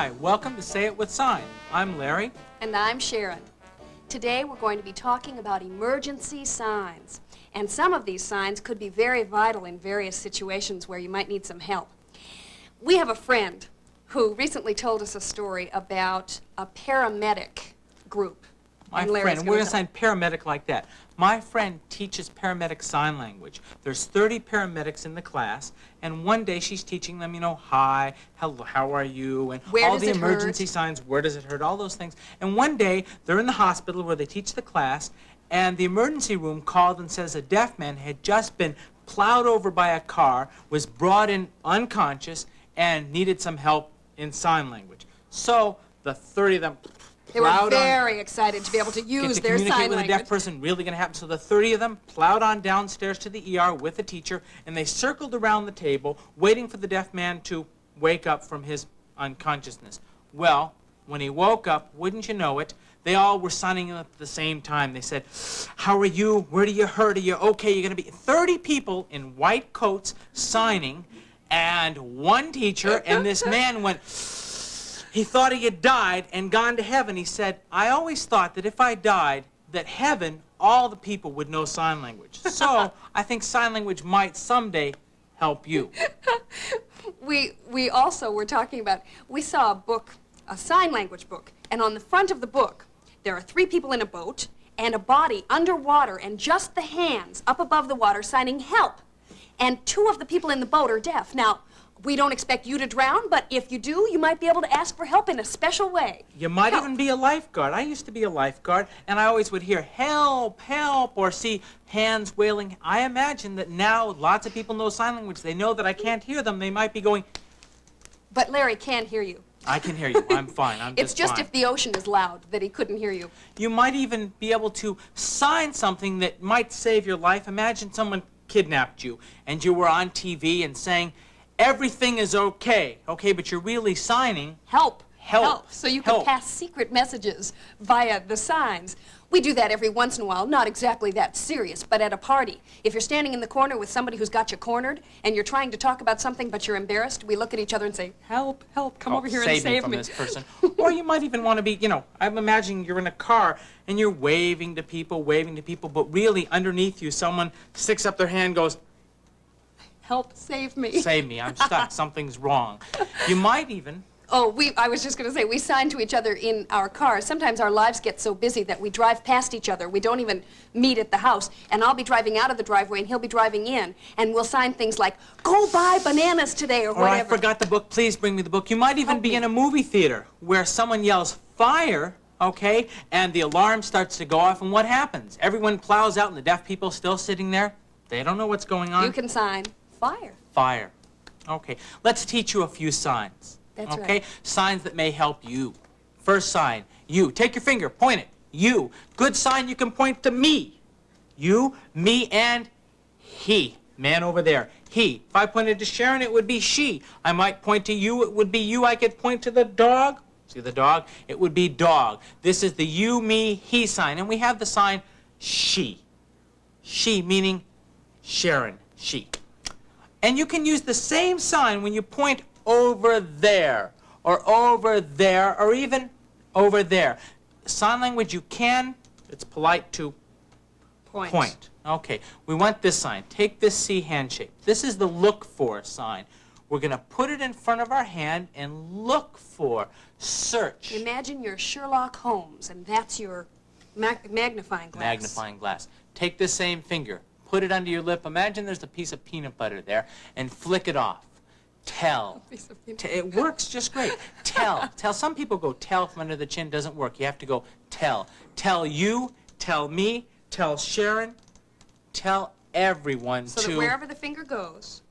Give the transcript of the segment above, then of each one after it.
Hi, welcome to Say It With Sign. I'm Larry. And I'm Sharon. Today we're going to be talking about emergency signs. And some of these signs could be very vital in various situations where you might need some help. We have a friend who recently told us a story about a paramedic group. My friend, we're going to sign paramedic like that. My friend teaches paramedic sign language. There's 30 paramedics in the class, and one day she's teaching them, hi, hello, how are you, and where all does the it emergency hurt? signs, where does it hurt, all those things. And one day, they're in the hospital where they teach the class, and the emergency room called and says a deaf man had just been plowed over by a car, was brought in unconscious, and needed some help in sign language. So the 30 of them They were very excited to be able to use their sign language. Communicate with a deaf person, really going to happen. So the 30 of them plowed on downstairs to the ER with the teacher, and they circled around the table, waiting for the deaf man to wake up from his unconsciousness. Well, when he woke up, wouldn't you know it, they all were signing up at the same time. They said, how are you? Where do you hurt? Are you okay? You're going to be 30 people in white coats signing, and one teacher, and this man went... He thought he had died and gone to heaven. He said, I always thought that if I died, that heaven, all the people would know sign language. So I think sign language might someday help you. We also were talking about, we saw a book, a sign language book, and on the front of the book, there are 3 people in a boat and a body underwater and just the hands up above the water signing help. And 2 of the people in the boat are deaf. Now, we don't expect you to drown, but if you do, you might be able to ask for help in a special way. You might even be a lifeguard. I used to be a lifeguard, and I always would hear, help, help, or see hands wailing. I imagine that now lots of people know sign language. They know that I can't hear them. They might be going... But Larry can hear you. I can hear you. I'm fine. I'm It's just fine. if the ocean is loud that he couldn't hear you. You might even be able to sign something that might save your life. Imagine someone kidnapped you, and you were on TV and saying, everything is okay, but you're really signing... Help. Help. So you can pass secret messages via the signs. We do that every once in a while, not exactly that serious, but at a party. If you're standing in the corner with somebody who's got you cornered, and you're trying to talk about something, but you're embarrassed, we look at each other and say, help, help, come over here and save me. From this person. Or you might even want to be, I'm imagining you're in a car, and you're waving to people, but really underneath you, someone sticks up their hand and goes, help, save me. Save me, I'm stuck, something's wrong. You might even... I was just going to say, we sign to each other in our cars. Sometimes our lives get so busy that we drive past each other. We don't even meet at the house. And I'll be driving out of the driveway, and he'll be driving in. And we'll sign things like, go buy bananas today, or whatever. Or I forgot the book, please bring me the book. You might even be in a movie theater where someone yells, fire, and the alarm starts to go off, and what happens? Everyone plows out, and the deaf people still sitting there. They don't know what's going on. You can sign fire. Fire. Okay, let's teach you a few signs. That's right. Signs that may help you. First sign, you. Take your finger, point it. You. Good sign, you can point to me. You, me, and he. Man over there. He. If I pointed to Sharon, it would be she. I might point to you, it would be you. I could point to the dog. See the dog? It would be dog. This is the you, me, he sign. And we have the sign she. She meaning Sharon, she. And you can use the same sign when you point over there, or even over there. Sign language, you can, it's polite to point. Okay, we want this sign. Take this C handshake. This is the look for sign. We're going to put it in front of our hand and look for, search. Imagine you're Sherlock Holmes, and that's your magnifying glass. Magnifying glass. Take the same finger, put it under your lip. Imagine there's a piece of peanut butter there, and flick it off. Tell. It works just great. Tell. Tell. Some people go tell from under the chin. Doesn't work. You have to go tell. Tell you, tell me, tell Sharon, tell everyone so that wherever the finger goes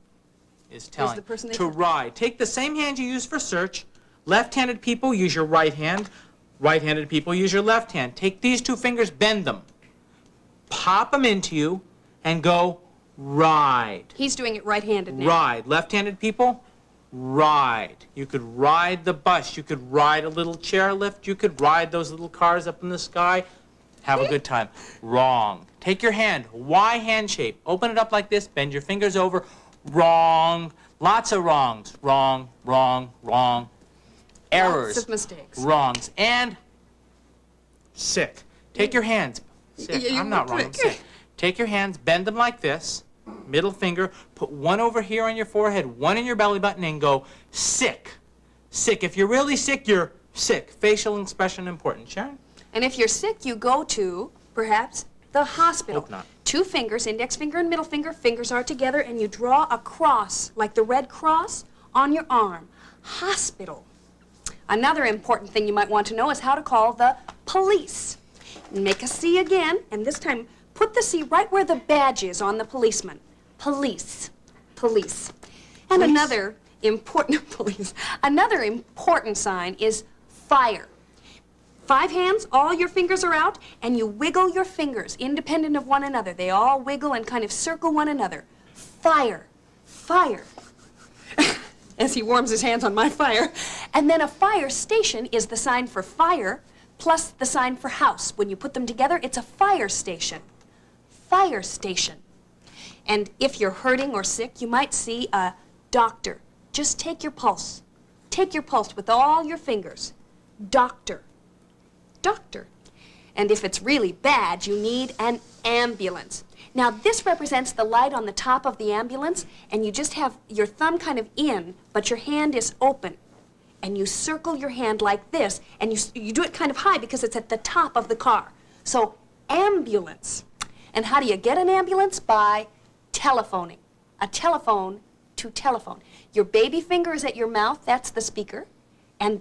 is telling. The person to ride. Take the same hand you use for search. Left-handed people use your right hand. Right-handed people use your left hand. Take these 2 fingers, bend them, pop them into you, and go ride. He's doing it right-handed now. Ride. Left-handed people, ride. You could ride the bus. You could ride a little chairlift. You could ride those little cars up in the sky. Have a good time. Wrong. Take your hand, Y hand shape. Open it up like this. Bend your fingers over. Wrong. Lots of wrongs. Wrong, wrong, wrong. errors, Lots of mistakes. wrongs, and sick. Take your hands. Sick. You I'm not were wrong. I'm quick. sick. Take your hands, bend them like this, middle finger, put one over here on your forehead, one in your belly button, and go sick. Sick. If you're really sick, you're sick. Facial expression important. Sharon? And if you're sick, you go to, perhaps, the hospital. Hope not. 2 fingers, index finger and middle finger, fingers are together, and you draw a cross, like the Red Cross, on your arm. Hospital. Another important thing you might want to know is how to call the police. Make a C again, and this time put the C right where the badge is on the policeman. Police. Police. And Police. another important police. Another important sign is fire. 5 hands, all your fingers are out, and you wiggle your fingers independent of one another. They all wiggle and kind of circle one another. Fire. Fire. As he warms his hands on my fire. And then a fire station is the sign for fire plus the sign for house. When you put them together, it's a fire station. Fire station. And if you're hurting or sick, you might see a doctor. Just take your pulse. Take your pulse with all your fingers. Doctor. Doctor. And if it's really bad, you need an ambulance. Now, this represents the light on the top of the ambulance, and you just have your thumb kind of in, but your hand is open. And you circle your hand like this, and you do it kind of high because it's at the top of the car. So, ambulance. And how do you get an ambulance? By telephoning. A telephone to telephone. Your baby finger is at your mouth, that's the speaker, and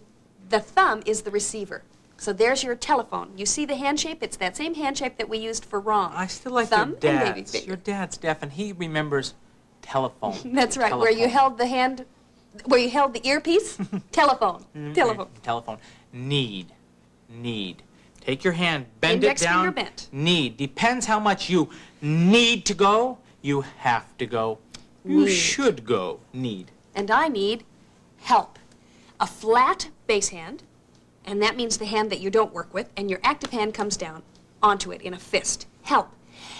the thumb is the receiver. So there's your telephone. You see the hand shape? It's that same hand shape that we used for wrong. I still like thumb your and baby dad's. finger. Your dad's deaf, and he remembers telephone. That's right. Where you Telephone. held the hand, where you held the earpiece? Telephone. Telephone. Telephone. Need. Need. Take your hand, bend Index it down. finger bent. Need. Depends how much you need to go. You have to go. You Need. should go. Need. And I need help. A flat base hand, and that means the hand that you don't work with, and your active hand comes down onto it in a fist. Help.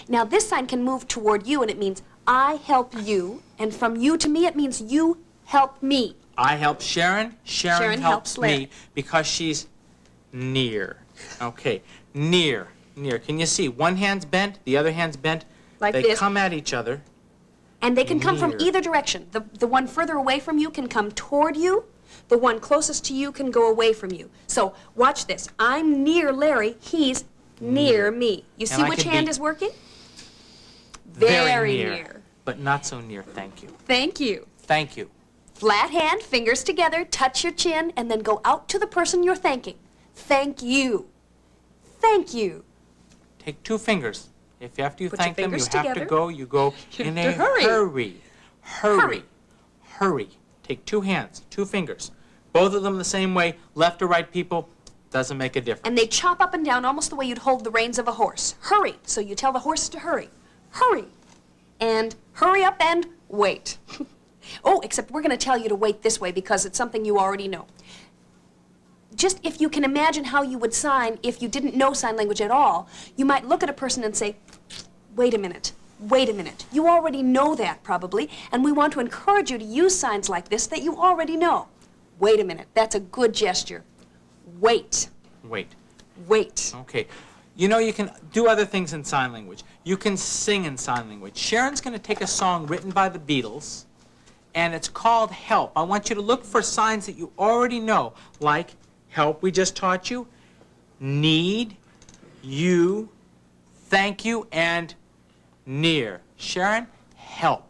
Now this sign can move toward you, and it means I help you, and from you to me it means you help me. I help Sharon. Sharon helps Larry. me because she's near. Okay. Near. Near. Can you see? One hand's bent, the other hand's bent. Like they this. come at each other. And they can come from Near. either direction. The one further away from you can come toward you. The one closest to you can go away from you. So watch this. I'm near Larry. He's near me. You see I which can hand be is working? Very near. But not so near. Thank you. Thank you. Thank you. Flat hand, fingers together, touch your chin, and then go out to the person you're thanking. Thank you. Thank you. Take 2 fingers. If after you Put your thank them, you fingers have to together. go, you go You in have a to hurry. hurry. Hurry. Hurry. Hurry. Take 2 hands, 2 fingers. Both of them the same way, left or right, people, doesn't make a difference. And they chop up and down almost the way you'd hold the reins of a horse. Hurry. So you tell the horse to hurry. Hurry. And hurry up and wait. Oh, except we're going to tell you to wait this way because it's something you already know. Just if you can imagine how you would sign if you didn't know sign language at all, you might look at a person and say, wait a minute, wait a minute. You already know that probably, and we want to encourage you to use signs like this that you already know. Wait a minute, that's a good gesture. Wait, Wait. wait. Okay. You know, you can do other things in sign language. You can sing in sign language. Sharon's going to take a song written by the Beatles, and it's called Help. I want you to look for signs that you already know, like help we just taught you, need, you, thank you, and near. Sharon, help.